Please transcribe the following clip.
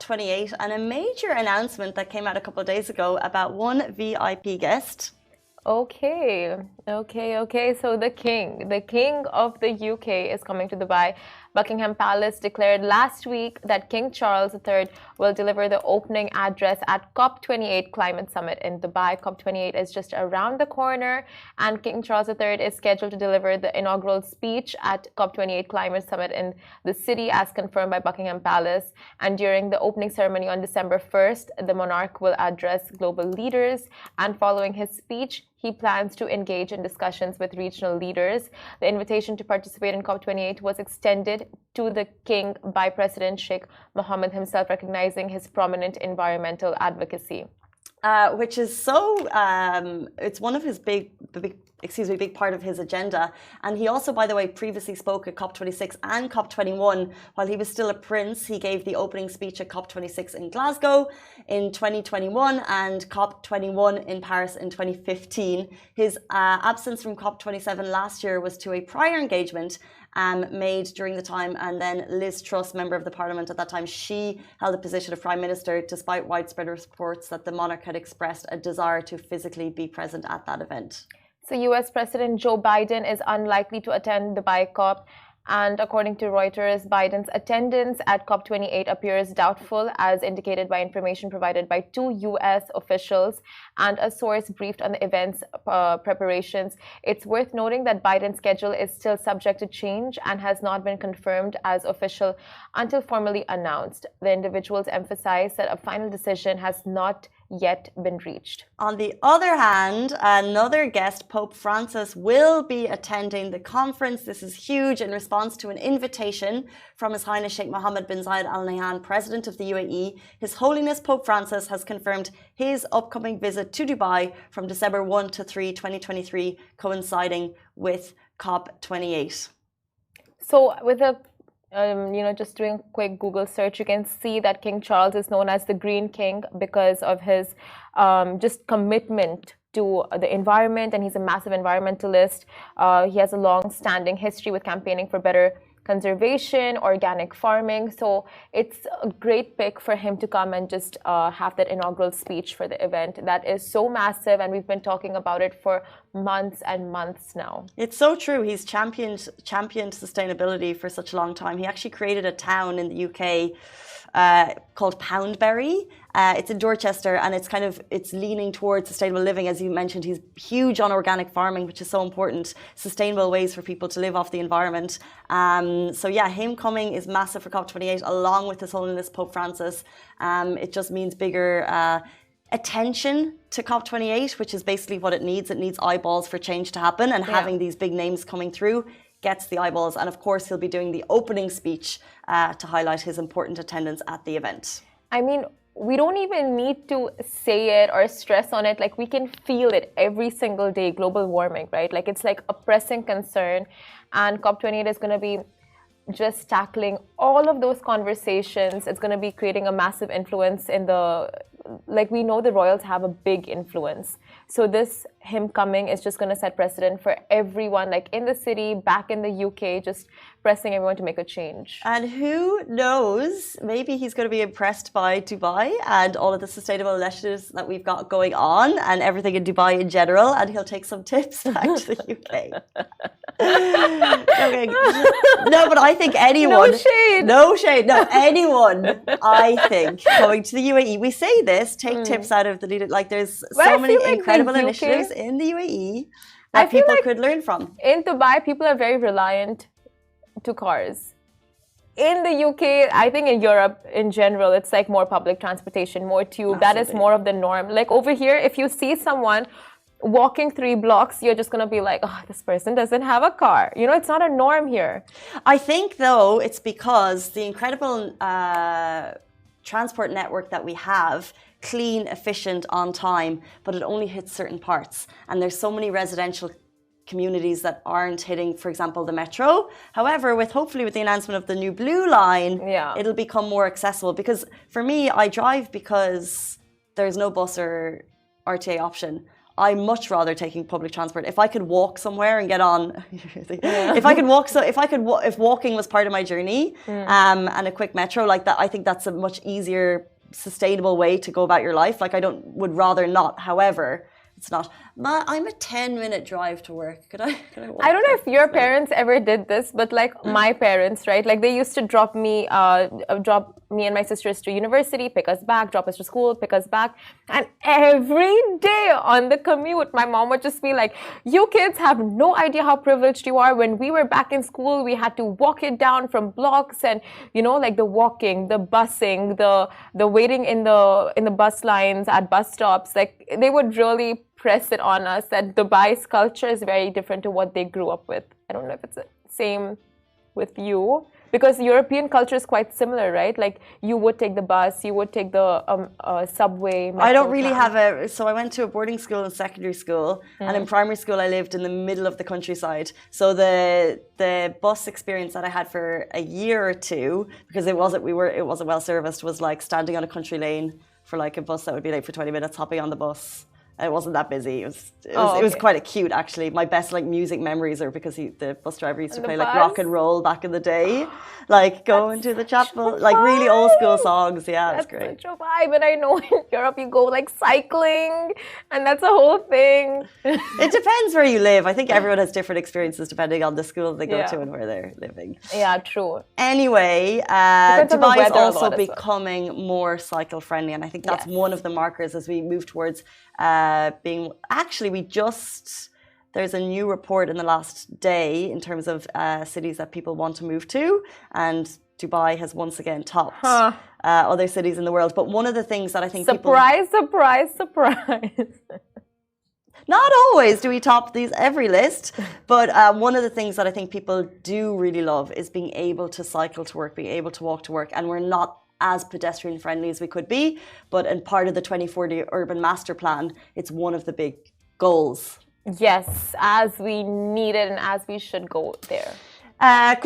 COP28 and a major announcement that came out a couple of days ago about one VIP guest. Okay. So the king of the UK is coming to Dubai. Buckingham Palace declared last week that King Charles III will deliver the opening address at COP28 Climate Summit in Dubai. COP28 is just around the corner, and King Charles III is scheduled to deliver the inaugural speech at COP28 Climate Summit in the city, as confirmed by Buckingham Palace. And during the opening ceremony on December 1st, the monarch will address global leaders, and following his speech, he plans to engage in discussions with regional leaders. The invitation to participate in COP28 was extended to the king by President Sheikh Mohammed himself, recognizing his prominent environmental advocacy. Which is so, it's one of his big part of his agenda. And he also, by the way, previously spoke at COP26 and COP21 while he was still a prince. He gave the opening speech at COP26 in Glasgow in 2021 and COP21 in Paris in 2015. His absence from COP27 last year was to a prior engagement made during the time, and then Liz Truss, member of the parliament at that time, she held the position of prime minister despite widespread reports that the monarch had expressed a desire to physically be present at that event. So US President Joe Biden is unlikely to attend the Dubai COP. And according to Reuters, Biden's attendance at COP28 appears doubtful, as indicated by information provided by two US officials and a source briefed on the event's preparations. It's worth noting that Biden's schedule is still subject to change and has not been confirmed as official until formally announced. The individuals emphasized that a final decision has not yet been reached. On the other hand, another guest, Pope Francis, will be attending the conference. This is huge in response to an invitation from His Highness Sheikh Mohammed bin Zayed Al Nahyan, President of the UAE. His Holiness Pope Francis has confirmed his upcoming visit to Dubai from December 1 to 3, 2023, coinciding with COP28. So with a just doing a quick Google search, you can see that King Charles is known as the Green King because of his just commitment to the environment, and he's a massive environmentalist. He has a long-standing history with campaigning for better conservation, organic farming. So it's a great pick for him to come and just have that inaugural speech for the event. That is so massive, and we've been talking about it for months and months now. It's so true. He's championed sustainability for such a long time. He actually created a town in the UK called Poundbury. It's in Dorchester, and it's leaning towards sustainable living. As you mentioned, he's huge on organic farming, which is so important. Sustainable ways for people to live off the environment. So yeah, him coming is massive for COP28, along with His Holiness Pope Francis. It just means bigger attention to COP28, which is basically what it needs. It needs eyeballs for change to happen, and having these big names coming through gets the eyeballs. And of course, he'll be doing the opening speech to highlight his important attendance at the event. I mean, we don't even need to say it or stress on it. Like, we can feel it every single day, global warming, right? Like, it's like a pressing concern. And COP28 is going to be just tackling all of those conversations. It's going to be creating a massive influence in the, like, we know the royals have a big influence. So him coming is just going to set precedent for everyone, like in the city, back in the UK, just pressing everyone to make a change. And who knows, maybe he's going to be impressed by Dubai and all of the sustainable initiatives that we've got going on and everything in Dubai in general, and he'll take some tips back to the UK. Okay. No, but I think anyone... No shade. No, anyone, I think, coming to the UAE, we say this, take tips out of the leader. Like, there's so many incredible initiatives in the UAE that people could learn from. In Dubai, people are very reliant to cars. In the UK, I think in Europe in general, it's like more public transportation, more tube. Absolutely. That is more of the norm. Like over here, if you see someone walking 3 blocks, you're just going to be like, oh, this person doesn't have a car. You know, it's not a norm here. I think, though, it's because the incredible transport network that we have, clean, efficient, on time, but it only hits certain parts. And there's so many residential communities that aren't hitting, for example, the metro. However, hopefully with the announcement of the new blue line, it'll become more accessible. Because for me, I drive because there's no bus or RTA option. I'm much rather taking public transport. If I could walk somewhere and get on, if I could walk, if walking was part of my journey, and a quick metro like that, I think that's a much easier, sustainable way to go about your life. Like would rather not. However, it's not. I'm a 10-minute drive to work. Could I walk? I don't know if your parents ever did this, but like my parents, right? Like they used to drop me and my sisters to university, pick us back, drop us to school, pick us back. And every day on the commute, my mom would just be like, you kids have no idea how privileged you are. When we were back in school, we had to walk it down from blocks, and like the walking, the busing, the waiting in the bus lines at bus stops. Like they would really press it on us that Dubai's culture is very different to what they grew up with. I don't know if it's the same with you, because European culture is quite similar, right? Like you would take the bus, you would take the subway. I don't really have so I went to a boarding school in secondary school, and in primary school I lived in the middle of the countryside. So the bus experience that I had for a year or two, because it wasn't well serviced, was like standing on a country lane for like a bus that would be late for 20 minutes, hopping on the bus. It wasn't that busy. It was quite acute, actually. My best like music memories are because the bus driver used to play like rock and roll back in the day, like going to the chapel, like really old school songs. Yeah, it's great. That's such a vibe. And I know in Europe you go like cycling, and that's a whole thing. It depends where you live. I think everyone has different experiences depending on the school they go to and where they're living. Yeah, true. Anyway, Dubai is also becoming more cycle friendly, and I think that's one of the markers as we move towards being. Actually, there's a new report in the last day in terms of cities that people want to move to, and Dubai has once again topped other cities in the world. But one of the things that I think surprise. Not always do we top every list, but one of the things that I think people do really love is being able to cycle to work, being able to walk to work, and we're not as pedestrian friendly as we could be, but in part of the 2040 Urban Master Plan, it's one of the big goals. Yes, as we need it and as we should go there. Quick